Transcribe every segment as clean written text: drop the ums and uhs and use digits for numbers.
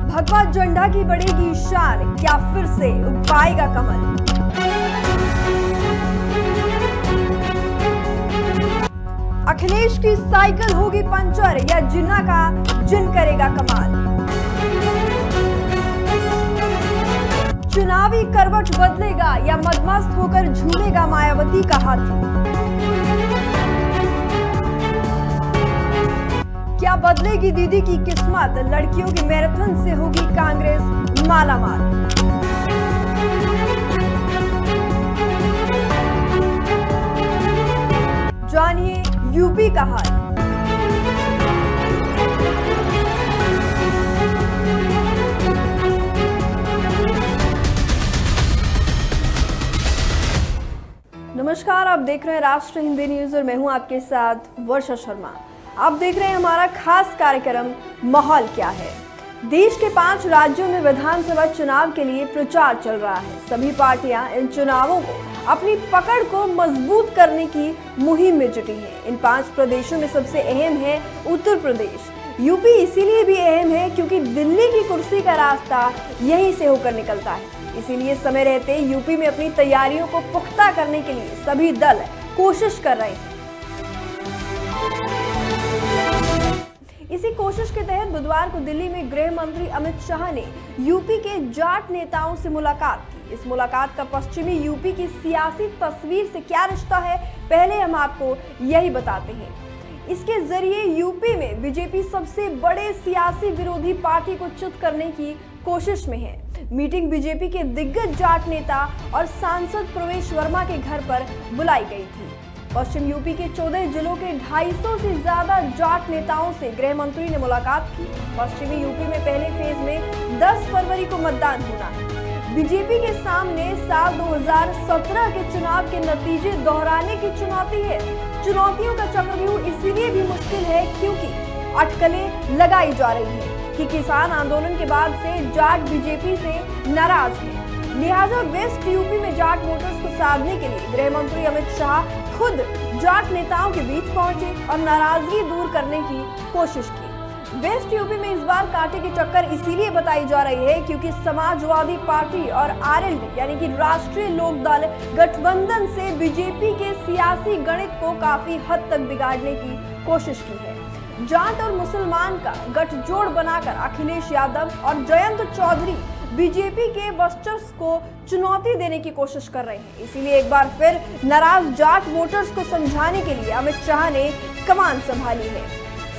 भगवा झंडा की बढ़ेगी शान, क्या फिर से उग पाएगा कमल। अखिलेश की साइकिल होगी पंचर या जिन्ना का जिन करेगा कमाल। चुनावी करवट बदलेगा या मदमस्त होकर झूमेगा मायावती का हाथी। क्या बदलेगी दीदी की किस्मत, लड़कियों की मैराथन से होगी कांग्रेस मालामाल। जानिए यूपी का हाल। नमस्कार, आप देख रहे हैं राष्ट्र हिंदी न्यूज और मैं हूं आपके साथ वर्षा शर्मा। आप देख रहे हैं हमारा खास कार्यक्रम माहौल क्या है। देश के 5 राज्यों में विधानसभा चुनाव के लिए प्रचार चल रहा है। सभी पार्टियां इन चुनावों को अपनी पकड़ को मजबूत करने की मुहिम में जुटी हैं। इन 5 प्रदेशों में सबसे अहम है उत्तर प्रदेश। यूपी इसीलिए भी अहम है क्योंकि दिल्ली की कुर्सी का रास्ता यहीं से होकर निकलता है। इसीलिए समय रहते यूपी में अपनी तैयारियों को पुख्ता करने के लिए सभी दल कोशिश कर रहे हैं। इसी कोशिश के तहत बुधवार को दिल्ली में गृह मंत्री अमित शाह ने यूपी के जाट नेताओं से मुलाकात की। इस मुलाकात का पश्चिमी यूपी की सियासी तस्वीर से क्या रिश्ता है, पहले हम आपको यही बताते हैं। इसके जरिए यूपी में बीजेपी सबसे बड़े सियासी विरोधी पार्टी को च्युत करने की कोशिश में है। मीटिंग बीजेपी के दिग्गज जाट नेता और सांसद प्रवेश वर्मा के घर पर बुलाई गई थी। पश्चिम यूपी के 14 जिलों के 250 से ज्यादा जाट नेताओं से गृह मंत्री ने मुलाकात की। पश्चिमी यूपी में पहले फेज में 10 फरवरी को मतदान होना है। बीजेपी के सामने साल 2017 के चुनाव के नतीजे दोहराने की चुनौती है। चुनौतियों का चक्रव्यूह इसीलिए भी मुश्किल है क्योंकि अटकलें लगाई जा रही है कि किसान आंदोलन के बाद से जाट बीजेपी से नाराज है। लिहाजा वेस्ट यूपी में जाट वोटर्स को साधने के लिए गृह मंत्री अमित शाह खुद जाट नेताओं के बीच पहुंचे और नाराजगी दूर करने की कोशिश की। वेस्ट यूपी में इस बार कांटे की टक्कर इसीलिए बताई जा रही है क्योंकि समाजवादी पार्टी और आरएलडी यानी कि राष्ट्रीय लोक दल गठबंधन से बीजेपी के सियासी गणित को काफी हद तक बिगाड़ने की कोशिश की है। जाट और मुसलमान का गठजोड़ बनाकर अखिलेश यादव और जयंत चौधरी बीजेपी के वर्चस्व को चुनौती देने की कोशिश कर रहे हैं। इसीलिए एक बार फिर नाराज जाट वोटर्स को समझाने के लिए अमित शाह ने कमान संभाली है।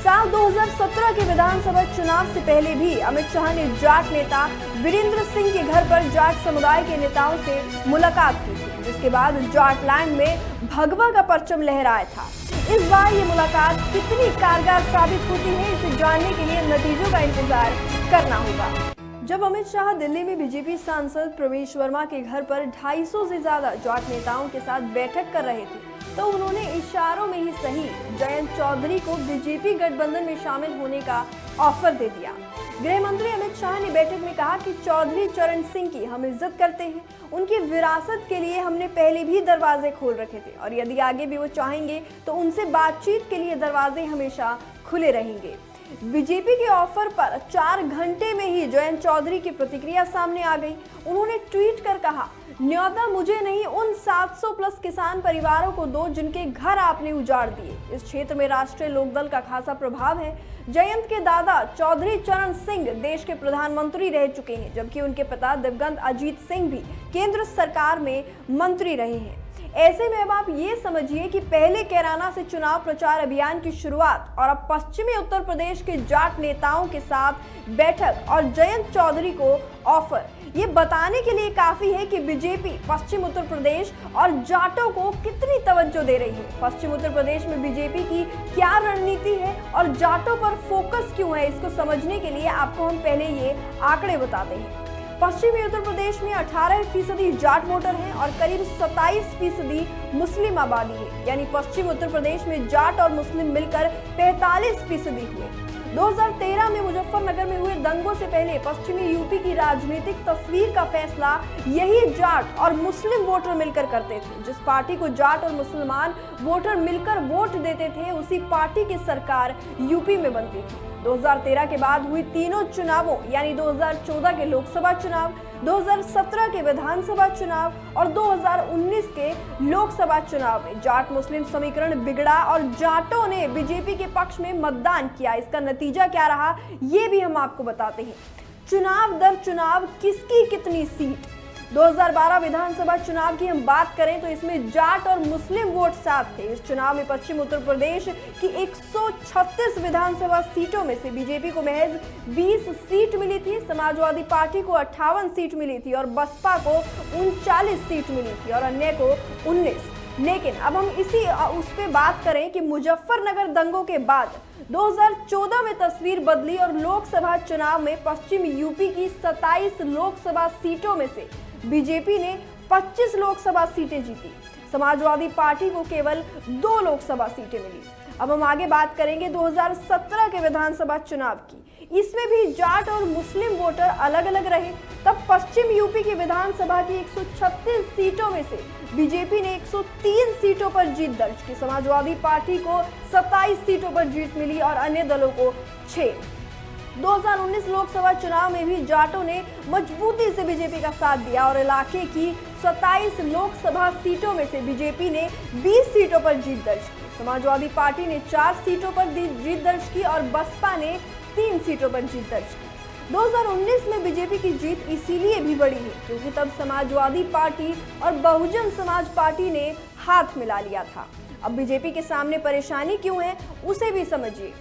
साल 2017 के विधानसभा चुनाव से पहले भी अमित शाह ने जाट नेता वीरेंद्र सिंह के घर पर जाट समुदाय के नेताओं से मुलाकात की थी, जिसके बाद जाटलैंड में भगवा का परचम लहराया था। इस बार ये मुलाकात कितनी कारगर साबित होती है, इसे जानने के लिए नतीजों का इंतजार करना होगा। जब अमित शाह दिल्ली में बीजेपी सांसद प्रवेश वर्मा के घर पर 250 से ज्यादा जाट नेताओं के साथ बैठक कर रहे थे तो उन्होंने इशारों में ही सही जयंत चौधरी को बीजेपी गठबंधन में शामिल होने का ऑफर दे दिया। गृह मंत्री अमित शाह ने बैठक में कहा कि चौधरी चरण सिंह की हम इज्जत करते हैं। उनकी विरासत के लिए हमने पहले भी दरवाजे खोल रखे थे और यदि आगे भी वो चाहेंगे तो उनसे बातचीत के लिए दरवाजे हमेशा खुले रहेंगे। बीजेपी के ऑफर पर 4 घंटे में ही जयंत चौधरी की प्रतिक्रिया सामने आ गई। उन्होंने ट्वीट कर कहा, न्योता मुझे नहीं उन 700 प्लस किसान परिवारों को दो जिनके घर आपने उजाड़ दिए। इस क्षेत्र में राष्ट्रीय लोकदल का खासा प्रभाव है। जयंत के दादा चौधरी चरण सिंह देश के प्रधानमंत्री रह चुके हैं, जबकि उनके पिता दिवंगत अजीत सिंह भी केंद्र सरकार में मंत्री रहे हैं। ऐसे में अब आप ये समझिए कि पहले कैराना से चुनाव प्रचार अभियान की शुरुआत और अब पश्चिमी उत्तर प्रदेश के जाट नेताओं के साथ बैठक और जयंत चौधरी को ऑफर, ये बताने के लिए काफी है कि बीजेपी पश्चिम उत्तर प्रदेश और जाटों को कितनी तवज्जो दे रही है। पश्चिम उत्तर प्रदेश में बीजेपी की क्या रणनीति है और जाटों पर फोकस क्यों है, इसको समझने के लिए आपको हम पहले ये आंकड़े बताते हैं। पश्चिमी उत्तर प्रदेश में 18% जाट वोटर हैं और करीब 27% मुस्लिम आबादी है, यानी पश्चिम उत्तर प्रदेश में जाट और मुस्लिम मिलकर 45% हुए। 2013 में मुजफ्फरनगर में हुए दंगों से पहले पश्चिमी यूपी की राजनीतिक तस्वीर का फैसला यही जाट और मुस्लिम वोटर मिलकर करते थे। जिस पार्टी को जाट और मुसलमान वोटर मिलकर वोट देते थे, उसी पार्टी की सरकार यूपी में बनती थी। 2013 के बाद हुई तीनों चुनावों यानी 2014 के लोकसभा चुनाव, 2017 के विधानसभा चुनाव और 2019 के लोकसभा चुनाव में जाट मुस्लिम समीकरण बिगड़ा और जाटों ने बीजेपी के पक्ष में मतदान किया। इसका नतीजा क्या रहा, ये भी हम आपको बताते हैं। चुनाव दर चुनाव किसकी कितनी सीट। 2012 विधानसभा चुनाव की हम बात करें तो इसमें जाट और मुस्लिम वोट साथ थे। इस चुनाव में पश्चिम उत्तर प्रदेश की 136 विधानसभा सीटों में से बीजेपी को महज 20 सीट मिली थी, समाजवादी पार्टी को 58 सीट मिली थी और बसपा को 39 सीट मिली थी और अन्य को 19। लेकिन अब हम उस पे बात करें कि मुजफ्फरनगर दंगों के बाद 2014 में तस्वीर बदली और लोकसभा चुनाव में पश्चिम यूपी की 27 लोकसभा सीटों में से बीजेपी ने 25 लोकसभा सीटें जीती। समाजवादी पार्टी को केवल 2 लोकसभा सीटें मिली। अब हम आगे बात करेंगे 2017 के विधानसभा चुनाव की। इसमें भी जाट और मुस्लिम वोटर अलग अलग रहे। तब पश्चिम यूपी की विधानसभा की 136 सीटों में से बीजेपी ने 103 सीटों पर जीत दर्ज की। समाजवादी पार्टी को 27 सीटों पर जीत मिली और अन्य दलों को 6। 2019 लोकसभा चुनाव में भी जाटों ने मजबूती से बीजेपी का साथ दिया और इलाके की 27 लोकसभा सीटों में से बीजेपी ने 20 सीटों पर जीत दर्ज की। समाजवादी पार्टी ने 4 सीटों पर जीत दर्ज की और बसपा ने 3 सीटों पर जीत दर्ज की। 2019 में बीजेपी की जीत इसीलिए भी बड़ी है क्योंकि तब समाजवादी पार्टी और बहुजन समाज पार्टी ने हाथ मिला लिया था। अब बीजेपी के सामने परेशानी क्यों है, उसे भी समझिए।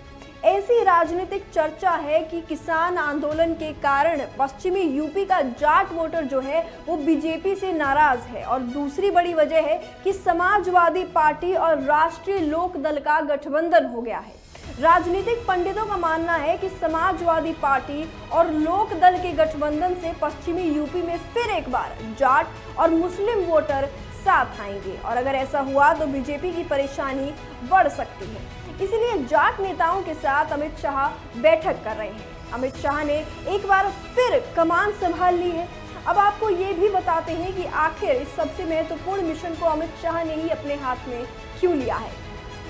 ऐसी राजनीतिक चर्चा है कि किसान आंदोलन के कारण पश्चिमी यूपी का जाट वोटर जो है वो बीजेपी से नाराज है और दूसरी बड़ी वजह है कि समाजवादी पार्टी और राष्ट्रीय लोक दल का गठबंधन हो गया है। राजनीतिक पंडितों का मानना है कि समाजवादी पार्टी और लोक दल के गठबंधन से पश्चिमी यूपी में फिर एक बार जाट और मुस्लिम वोटर साथ आएंगे और अगर ऐसा हुआ तो बीजेपी की परेशानी बढ़ सकती है। इसलिए जाट नेताओं के साथ अमित शाह बैठक कर रहे हैं। अमित शाह ने एक बार फिर कमान संभाल ली है। अब आपको ये भी बताते हैं कि आखिर इस सबसे महत्वपूर्ण मिशन को अमित शाह ने ही अपने हाथ में क्यों लिया है।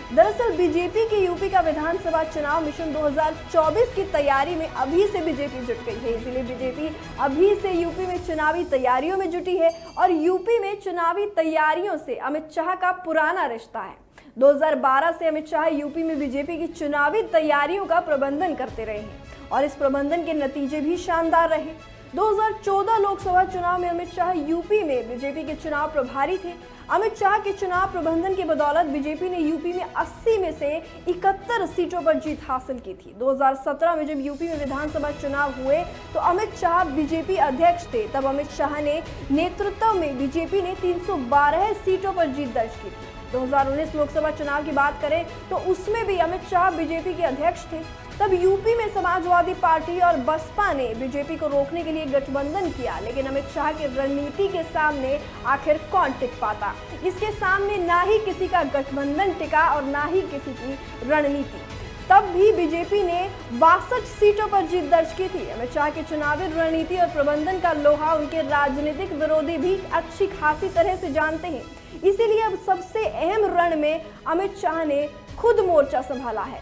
दरअसल बीजेपी के यूपी का विधानसभा चुनाव मिशन 2024 की तैयारी में अभी से बीजेपी जुट गई है। इसीलिए बीजेपी अभी से यूपी में चुनावी तैयारियों में जुटी है और यूपी में चुनावी तैयारियों से अमित शाह का पुराना रिश्ता है। 2012 से अमित शाह यूपी में बीजेपी की चुनावी तैयारियों का प्रबंधन करते रहे हैं और इस प्रबंधन के नतीजे भी शानदार रहे। 2014 लोकसभा चुनाव में अमित शाह यूपी में बीजेपी के चुनाव प्रभारी थे। अमित शाह के चुनाव प्रबंधन की बदौलत बीजेपी ने यूपी में 80 में से 71 सीटों पर जीत हासिल की थी। 2017 में जब यूपी में विधानसभा चुनाव हुए तो अमित शाह बीजेपी अध्यक्ष थे। तब अमित शाह ने नेतृत्व में बीजेपी ने 312 सीटों पर जीत दर्ज की थी। 2019 लोकसभा चुनाव की बात करें तो उसमें भी अमित शाह बीजेपी के अध्यक्ष थे। तब यूपी में समाजवादी पार्टी और बसपा ने बीजेपी को रोकने के लिए गठबंधन किया, लेकिन अमित शाह की रणनीति के सामने आखिर कौन टिक पाता। इसके सामने ना ही किसी का गठबंधन टिका और ना ही किसी की रणनीति। तब भी बीजेपी ने 62 सीटों पर जीत दर्ज की थी। अमित शाह की चुनावी रणनीति और प्रबंधन का लोहा उनके राजनीतिक विरोधी भी अच्छी खासी तरह से जानते हैं। इसीलिए अब सबसे अहम रण में अमित शाह ने खुद मोर्चा संभाला है।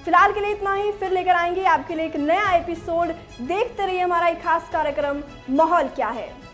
फिलहाल के लिए इतना ही, फिर लेकर आएंगे आपके लिए एक नया एपिसोड। देखते रहिए हमारा एक खास कार्यक्रम माहौल क्या है।